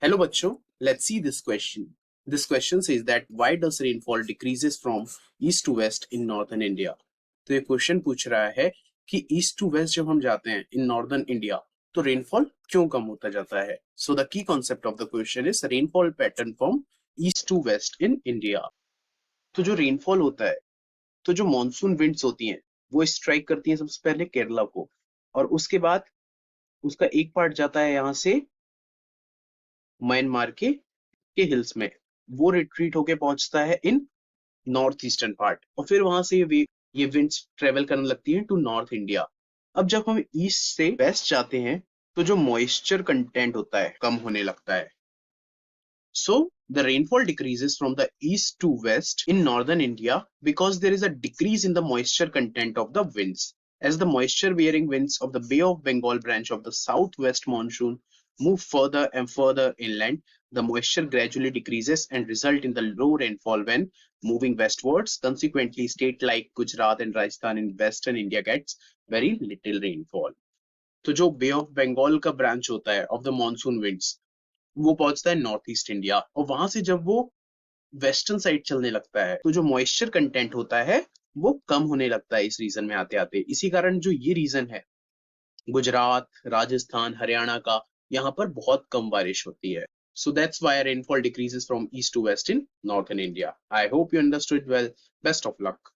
Hello बच्चों, let's see this question. This question says that why does rainfall decreases from east to west in northern India? तो ये question पूछ रहा है कि ईस्ट टू वेस्ट जब हम जाते हैं इन नॉर्दर्न इंडिया तो रेनफॉल क्यों कम होता जाता है. So the key concept of the question is rainfall pattern from east to west in India. तो जो रेनफॉल होता है, तो जो मॉनसून विंड्स होती हैं वो स्ट्राइक करती हैं सबसे पहले केरला को, और उसके बाद उसका एक पार्ट जाता है यहाँ से म्यांमार के हिल्स में, वो रिट्रीट होके पहुंचता है इन नॉर्थ ईस्टर्न पार्ट, और फिर वहां से ये विंड्स ट्रेवल करने लगती हैं टू नॉर्थ इंडिया. अब जब हम ईस्ट से वेस्ट जाते हैं तो जो मॉइस्चर कंटेंट होता है कम होने लगता है. So the rainfall decreases from the east to west in northern India because there is a decrease in the moisture content of the winds. As the moisture bearing winds of the Bay of Bengal branch of the southwest monsoon move further and further inland, the moisture gradually decreases and result in the low rainfall when moving westwards. Consequently, state like Gujarat and Rajasthan in western India gets very little rainfall. तो जो बे of Bengal का branch होता है of the monsoon winds, वो पहुंचता है north east India, और वहां से जब वो वेस्टर्न साइड चलने लगता है तो जो मॉइस्चर कंटेंट होता है वो कम होने लगता है इस रीजन में आते आते. इसी कारण जो ये रीजन है गुजरात, राजस्थान, हरियाणा का, यहाँ पर बहुत कम बारिश होती है. So that's why rainfall decreases from east to west in northern India. I hope you understood well. Best of luck.